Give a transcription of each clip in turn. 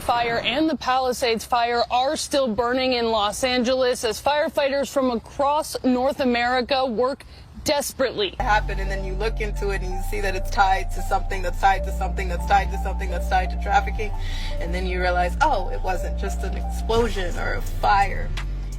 fire and the Palisades fire are still burning in Los Angeles as firefighters from across North America work desperately. It happened, and then you look into it and you see that it's tied to something that's tied to something that's tied to something that's tied to trafficking, and then you realize, oh, it wasn't just an explosion or a fire.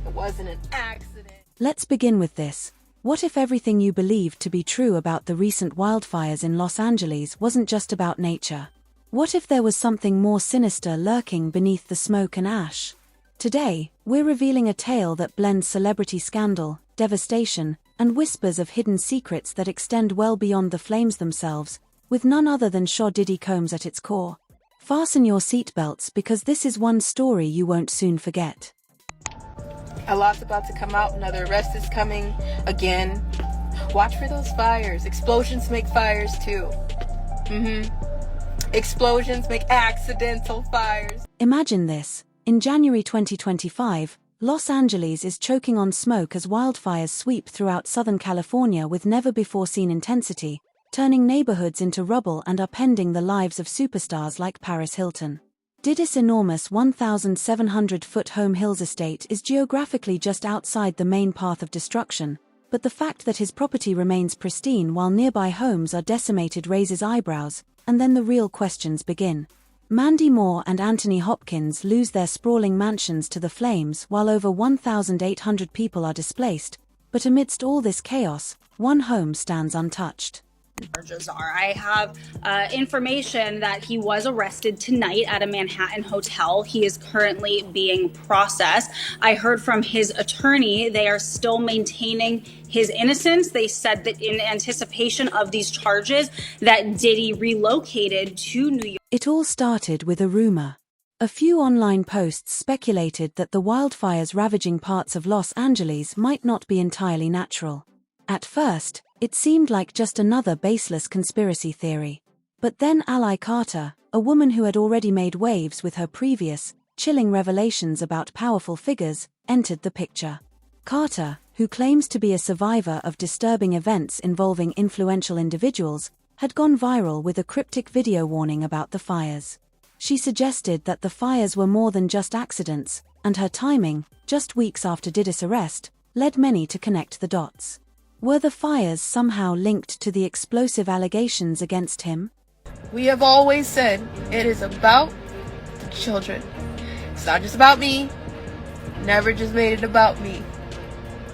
It wasn't an accident. Let's begin with this. What if everything you believed to be true about the recent wildfires in Los Angeles wasn't just about nature? What if there was something more sinister lurking beneath the smoke and ash? Today, we're revealing a tale that blends celebrity scandal, devastation, and whispers of hidden secrets that extend well beyond the flames themselves, with none other than Diddy Combs at its core. Fasten your seatbelts because this is one story you won't soon forget. A lot's about to come out, another arrest is coming again. Watch for those fires. Explosions make fires too. Explosions make accidental fires. Imagine this. In January 2025, Los Angeles is choking on smoke as wildfires sweep throughout Southern California with never-before-seen intensity, turning neighborhoods into rubble and upending the lives of superstars like Paris Hilton. Diddy's enormous 1,700-foot Home Hills estate is geographically just outside the main path of destruction, but the fact that his property remains pristine while nearby homes are decimated raises eyebrows, and then the real questions begin. Mandy Moore and Anthony Hopkins lose their sprawling mansions to the flames while over 1,800 people are displaced, but amidst all this chaos, one home stands untouched. Charges are. I have information that he was arrested tonight at a Manhattan hotel. He is currently being processed. I heard from his attorney they are still maintaining his innocence. They said that in anticipation of these charges that Diddy relocated to New York. It all started with a rumor. A few online posts speculated that the wildfires ravaging parts of Los Angeles might not be entirely natural. At first, it seemed like just another baseless conspiracy theory. But then Ally Carter, a woman who had already made waves with her previous, chilling revelations about powerful figures, entered the picture. Carter, who claims to be a survivor of disturbing events involving influential individuals, had gone viral with a cryptic video warning about the fires. She suggested that the fires were more than just accidents, and her timing, just weeks after Diddy's arrest, led many to connect the dots. Were the fires somehow linked to the explosive allegations against him? We have always said it is about the children. It's not just about me. Never just made it about me.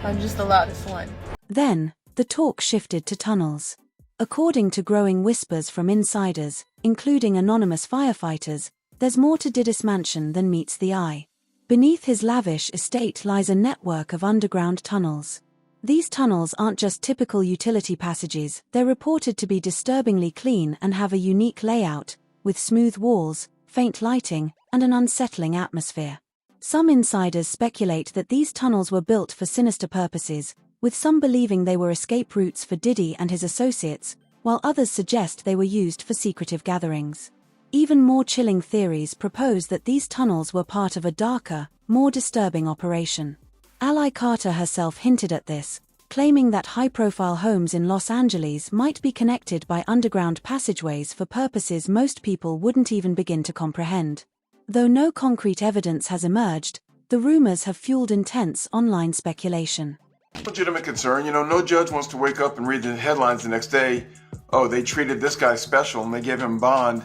I'm just the loudest one. Then, the talk shifted to tunnels. According to growing whispers from insiders, including anonymous firefighters, there's more to Diddy's mansion than meets the eye. Beneath his lavish estate lies a network of underground tunnels. These tunnels aren't just typical utility passages, they're reported to be disturbingly clean and have a unique layout, with smooth walls, faint lighting, and an unsettling atmosphere. Some insiders speculate that these tunnels were built for sinister purposes, with some believing they were escape routes for Diddy and his associates, while others suggest they were used for secretive gatherings. Even more chilling theories propose that these tunnels were part of a darker, more disturbing operation. Ally Carter herself hinted at this, claiming that high-profile homes in Los Angeles might be connected by underground passageways for purposes most people wouldn't even begin to comprehend. Though no concrete evidence has emerged, the rumors have fueled intense online speculation. Legitimate concern. No judge wants to wake up and read the headlines the next day, oh, they treated this guy special and they gave him bond,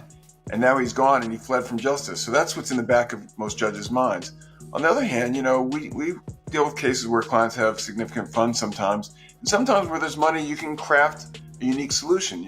and now he's gone and he fled from justice. So that's what's in the back of most judges' minds. On the other hand, we deal with cases where clients have significant funds sometimes, and sometimes where there's money, you can craft a unique solution.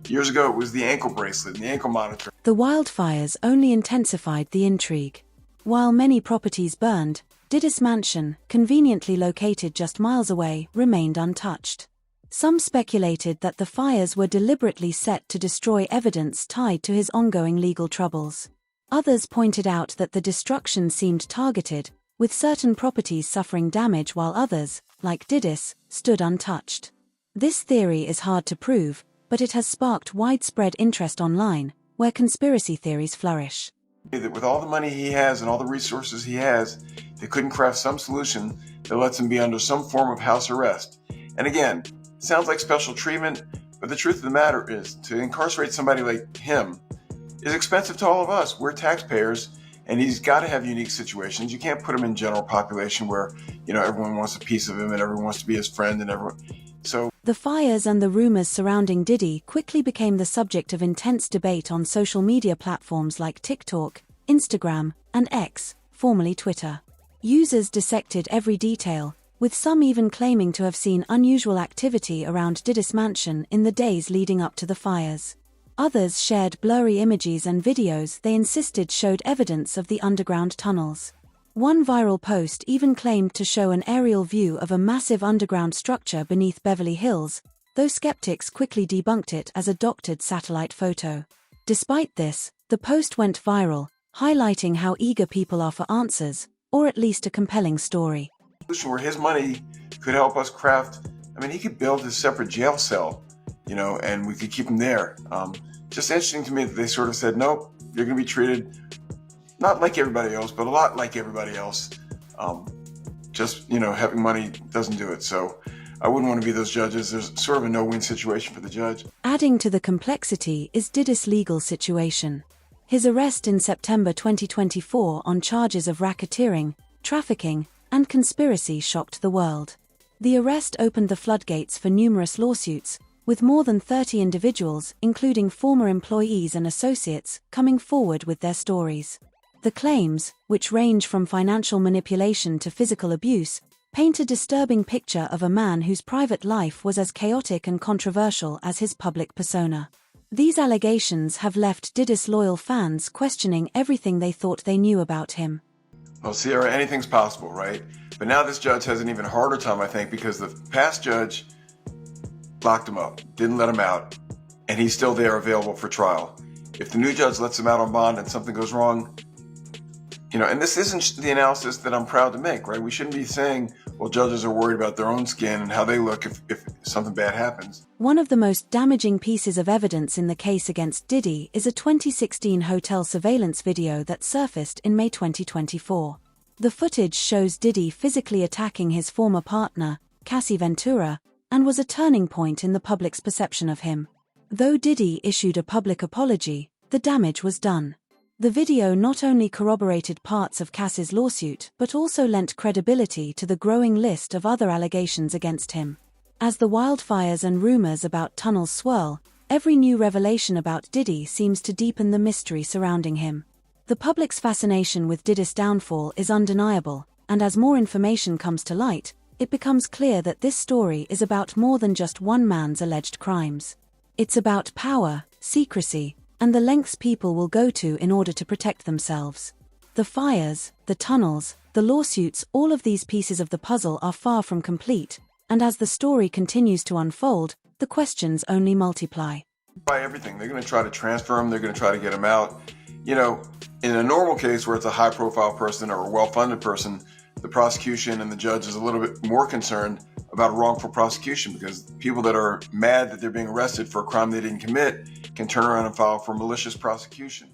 Years ago it was the ankle bracelet and the ankle monitor. The wildfires only intensified the intrigue. While many properties burned, Diddy's mansion, conveniently located just miles away, remained untouched. Some speculated that the fires were deliberately set to destroy evidence tied to his ongoing legal troubles. Others pointed out that the destruction seemed targeted, with certain properties suffering damage while others, like Diddy's, stood untouched. This theory is hard to prove, but it has sparked widespread interest online, where conspiracy theories flourish. That with all the money he has and all the resources he has, they couldn't craft some solution that lets him be under some form of house arrest. And again, it sounds like special treatment, but the truth of the matter is, to incarcerate somebody like him is expensive to all of us. We're taxpayers, and he's got to have unique situations. You can't put him in general population where, everyone wants a piece of him and everyone wants to be his friend and everyone. So The fires and the rumors surrounding Diddy quickly became the subject of intense debate on social media platforms like TikTok, Instagram, and X, formerly Twitter. Users dissected every detail, with some even claiming to have seen unusual activity around Diddy's mansion in the days leading up to the fires. Others shared blurry images and videos they insisted showed evidence of the underground tunnels. One viral post even claimed to show an aerial view of a massive underground structure beneath Beverly Hills, though skeptics quickly debunked it as a doctored satellite photo. Despite this, the post went viral, highlighting how eager people are for answers, or at least a compelling story. Where his money could help us craft, he could build a separate jail cell, and we could keep him there. Just interesting to me that they sort of said, nope, you're going to be treated not like everybody else, but a lot like everybody else. Having money doesn't do it. So I wouldn't want to be those judges. There's sort of a no-win situation for the judge. Adding to the complexity is Diddy's legal situation. His arrest in September 2024 on charges of racketeering, trafficking, and conspiracy shocked the world. The arrest opened the floodgates for numerous lawsuits, with more than 30 individuals, including former employees and associates, coming forward with their stories. The claims, which range from financial manipulation to physical abuse, paint a disturbing picture of a man whose private life was as chaotic and controversial as his public persona. These allegations have left Diddy's loyal fans questioning everything they thought they knew about him. Well, Sierra, anything's possible, right? But now this judge has an even harder time, I think, because the past judge locked him up, didn't let him out, and he's still there available for trial. If the new judge lets him out on bond and something goes wrong, and this isn't the analysis that I'm proud to make, right? We shouldn't be saying, well, judges are worried about their own skin and how they look if something bad happens. One of the most damaging pieces of evidence in the case against Diddy is a 2016 hotel surveillance video that surfaced in May 2024. The footage shows Diddy physically attacking his former partner, Cassie Ventura, and was a turning point in the public's perception of him. Though Diddy issued a public apology, the damage was done. The video not only corroborated parts of Cassie's lawsuit but also lent credibility to the growing list of other allegations against him. As the wildfires and rumors about tunnels swirl, every new revelation about Diddy seems to deepen the mystery surrounding him. The public's fascination with Diddy's downfall is undeniable, and as more information comes to light, it becomes clear that this story is about more than just one man's alleged crimes. It's about power, secrecy, and the lengths people will go to in order to protect themselves. The fires, the tunnels, the lawsuits, all of these pieces of the puzzle are far from complete, and as the story continues to unfold, the questions only multiply. By everything, they're going to try to transfer him, they're going to try to get him out. In a normal case where it's a high-profile person or a well-funded person, the prosecution and the judge is a little bit more concerned about a wrongful prosecution because people that are mad that they're being arrested for a crime they didn't commit can turn around and file for malicious prosecution.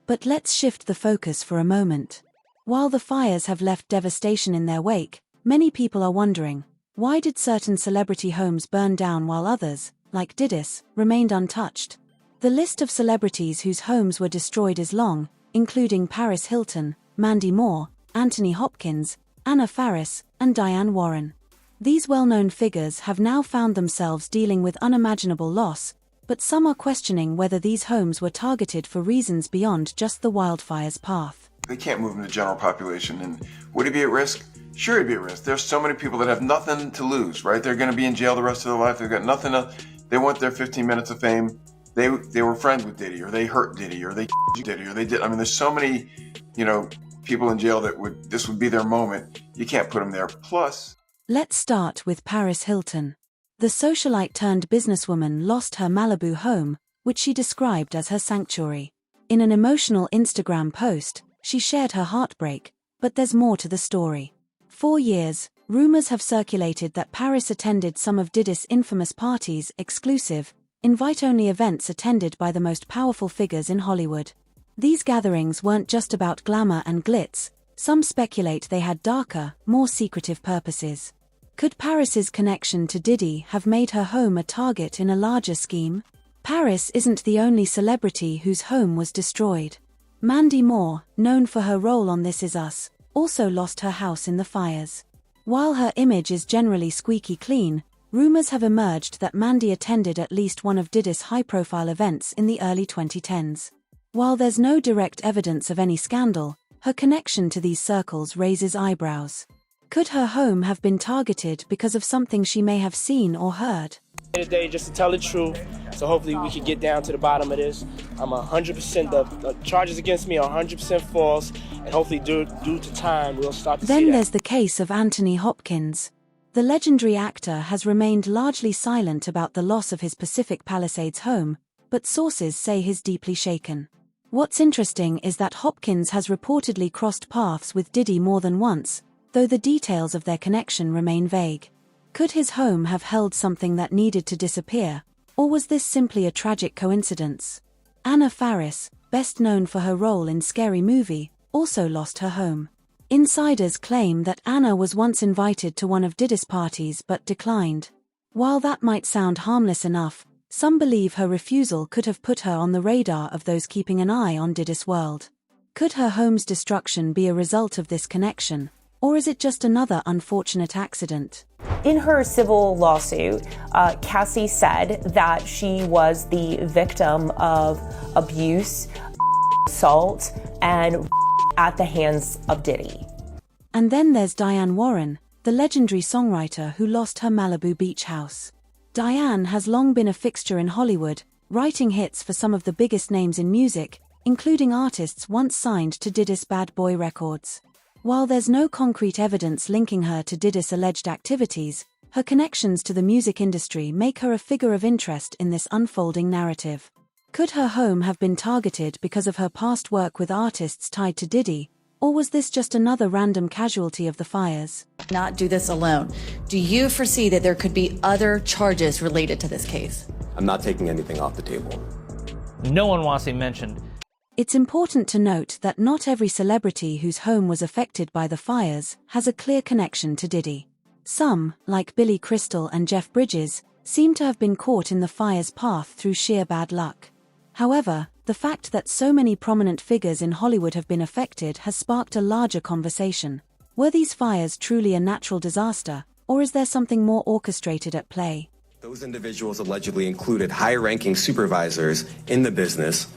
But let's shift the focus for a moment. While the fires have left devastation in their wake, many people are wondering, why did certain celebrity homes burn down while others, like Diddy's, remained untouched? The list of celebrities whose homes were destroyed is long, including Paris Hilton, Mandy Moore, Anthony Hopkins, Anna Faris, and Diane Warren. These well-known figures have now found themselves dealing with unimaginable loss, but some are questioning whether these homes were targeted for reasons beyond just the wildfire's path. They can't move in the general population, and would he be at risk? Sure he'd be at risk. There's so many people that have nothing to lose, right? They're going to be in jail the rest of their life. They've got nothing to, they want their 15 minutes of fame. They were friends with Diddy, or they hurt Diddy, or they Diddy, or they did. There's so many, people in jail that this would be their moment. You can't put them there. Plus, let's start with Paris Hilton. The socialite turned businesswoman lost her Malibu home, which she described as her sanctuary. In an emotional Instagram post, she shared her heartbreak, but there's more to the story. For years, rumors have circulated that Paris attended some of Diddy's infamous parties, exclusive, invite-only events attended by the most powerful figures in Hollywood. These gatherings weren't just about glamour and glitz. Some speculate they had darker, more secretive purposes. Could Paris's connection to Diddy have made her home a target in a larger scheme? Paris isn't the only celebrity whose home was destroyed. Mandy Moore, known for her role on This Is Us, also lost her house in the fires. While her image is generally squeaky clean, rumors have emerged that Mandy attended at least one of Diddy's high-profile events in the early 2010s. While there's no direct evidence of any scandal, her connection to these circles raises eyebrows. Could her home have been targeted because of something she may have seen or heard? Today, just to tell the truth, so hopefully we can get down to the bottom of this. I'm 100%, the charges against me are 100% false, and hopefully due to time, we'll start to see that. Then there's the case of Anthony Hopkins. The legendary actor has remained largely silent about the loss of his Pacific Palisades home, but sources say he's deeply shaken. What's interesting is that Hopkins has reportedly crossed paths with Diddy more than once, though the details of their connection remain vague. Could his home have held something that needed to disappear, or was this simply a tragic coincidence? Anna Faris, best known for her role in Scary Movie, also lost her home. Insiders claim that Anna was once invited to one of Diddy's parties but declined. While that might sound harmless enough, some believe her refusal could have put her on the radar of those keeping an eye on Diddy's world. Could her home's destruction be a result of this connection, or is it just another unfortunate accident? In her civil lawsuit, Cassie said that she was the victim of abuse, assault, and at the hands of Diddy. And then there's Diane Warren, the legendary songwriter who lost her Malibu beach house. Diane has long been a fixture in Hollywood, writing hits for some of the biggest names in music, including artists once signed to Diddy's Bad Boy Records. While there's no concrete evidence linking her to Diddy's alleged activities, her connections to the music industry make her a figure of interest in this unfolding narrative. Could her home have been targeted because of her past work with artists tied to Diddy, or was this just another random casualty of the fires? Not do this alone. Do you foresee that there could be other charges related to this case? I'm not taking anything off the table. No one wants him mentioned. It's important to note that not every celebrity whose home was affected by the fires has a clear connection to Diddy. Some, like Billy Crystal and Jeff Bridges, seem to have been caught in the fire's path through sheer bad luck. However, the fact that so many prominent figures in Hollywood have been affected has sparked a larger conversation. Were these fires truly a natural disaster, or is there something more orchestrated at play? Those individuals allegedly included high-ranking supervisors in the business,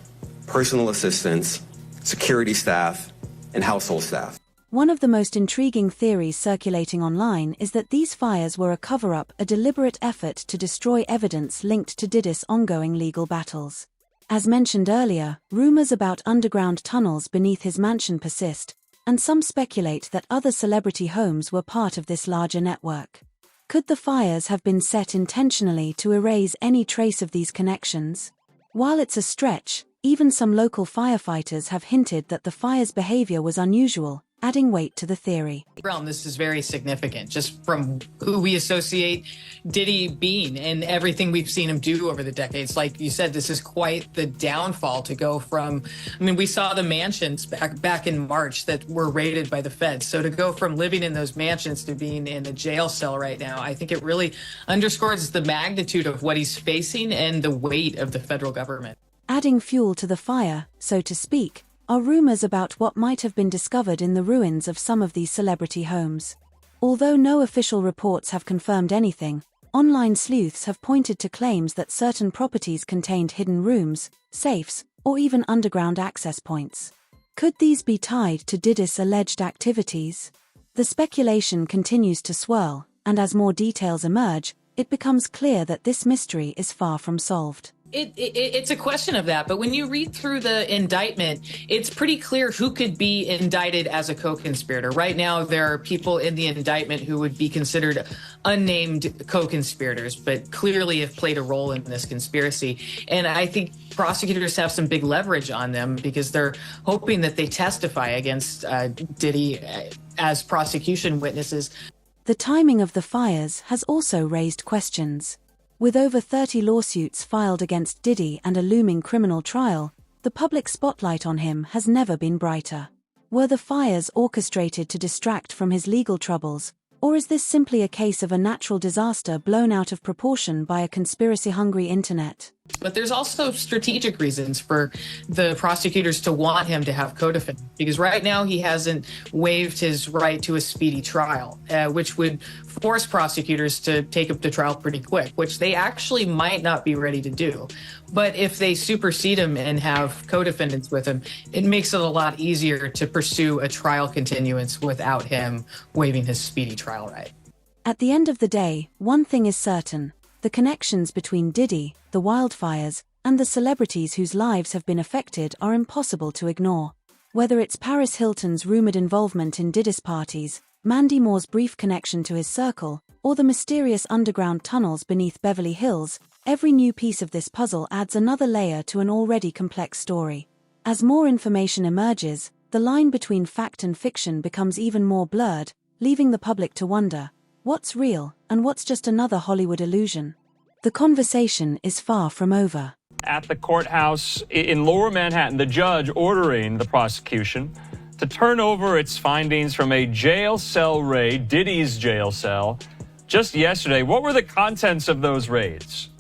personal assistants, security staff, and household staff. One of the most intriguing theories circulating online is that these fires were a cover-up, a deliberate effort to destroy evidence linked to Diddy's ongoing legal battles. As mentioned earlier, rumors about underground tunnels beneath his mansion persist, and some speculate that other celebrity homes were part of this larger network. Could the fires have been set intentionally to erase any trace of these connections? While it's a stretch, even some local firefighters have hinted that the fire's behavior was unusual, adding weight to the theory. This is very significant, just from who we associate Diddy being and everything we've seen him do over the decades. Like you said, this is quite the downfall to go from, we saw the mansions back in March that were raided by the feds. So to go from living in those mansions to being in a jail cell right now, I think it really underscores the magnitude of what he's facing and the weight of the federal government. Adding fuel to the fire, so to speak, are rumors about what might have been discovered in the ruins of some of these celebrity homes. Although no official reports have confirmed anything, online sleuths have pointed to claims that certain properties contained hidden rooms, safes, or even underground access points. Could these be tied to Diddy's alleged activities? The speculation continues to swirl, and as more details emerge, it becomes clear that this mystery is far from solved. It's a question of that, but when you read through the indictment, it's pretty clear who could be indicted as a co-conspirator. Right now, there are people in the indictment who would be considered unnamed co-conspirators, but clearly have played a role in this conspiracy. And I think prosecutors have some big leverage on them because they're hoping that they testify against Diddy as prosecution witnesses. The timing of the fires has also raised questions. With over 30 lawsuits filed against Diddy and a looming criminal trial, the public spotlight on him has never been brighter. Were the fires orchestrated to distract from his legal troubles, or is this simply a case of a natural disaster blown out of proportion by a conspiracy-hungry internet? But there's also strategic reasons for the prosecutors to want him to have co-defendants, because right now he hasn't waived his right to a speedy trial, which would force prosecutors to take him to trial pretty quick, which they actually might not be ready to do. But if they supersede him and have co-defendants with him, it makes it a lot easier to pursue a trial continuance without him waiving his speedy trial right. At the end of the day, one thing is certain: the connections between Diddy, the wildfires, and the celebrities whose lives have been affected are impossible to ignore. Whether it's Paris Hilton's rumored involvement in Diddy's parties, Mandy Moore's brief connection to his circle, or the mysterious underground tunnels beneath Beverly Hills, every new piece of this puzzle adds another layer to an already complex story. As more information emerges, the line between fact and fiction becomes even more blurred, leaving the public to wonder, what's real, and what's just another Hollywood illusion? The conversation is far from over. At the courthouse in Lower Manhattan, the judge ordering the prosecution to turn over its findings from a jail cell raid, Diddy's jail cell, just yesterday. What were the contents of those raids?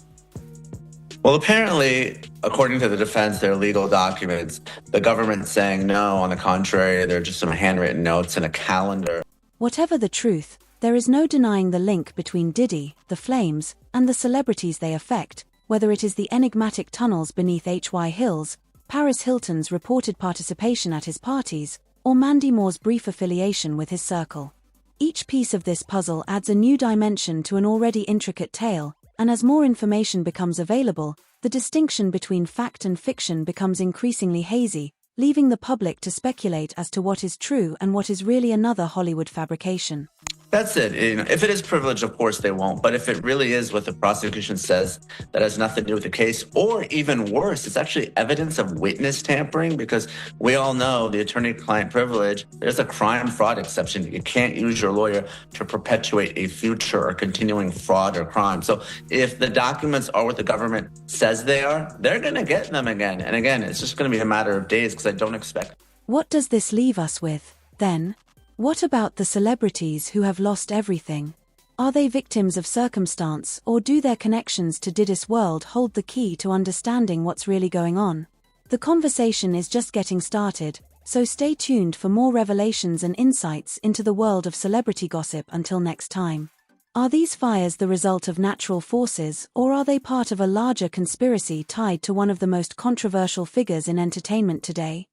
Well, apparently, according to the defense, they're legal documents. The government's saying no, on the contrary, they're just some handwritten notes and a calendar. Whatever the truth, there is no denying the link between Diddy, the flames, and the celebrities they affect, whether it is the enigmatic tunnels beneath HY Hills, Paris Hilton's reported participation at his parties, or Mandy Moore's brief affiliation with his circle. Each piece of this puzzle adds a new dimension to an already intricate tale, and as more information becomes available, the distinction between fact and fiction becomes increasingly hazy, leaving the public to speculate as to what is true and what is really another Hollywood fabrication. That's it. If it is privilege, of course they won't. But if it really is what the prosecution says, that has nothing to do with the case, or even worse, it's actually evidence of witness tampering, because we all know the attorney-client privilege, there's a crime fraud exception. You can't use your lawyer to perpetuate a future or continuing fraud or crime. So if the documents are what the government says they are, they're going to get them again. And again, it's just going to be a matter of days, because I don't expect. What does this leave us with, then? What about the celebrities who have lost everything? Are they victims of circumstance, or do their connections to Diddy's world hold the key to understanding what's really going on? The conversation is just getting started, so stay tuned for more revelations and insights into the world of celebrity gossip until next time. Are these fires the result of natural forces, or are they part of a larger conspiracy tied to one of the most controversial figures in entertainment today?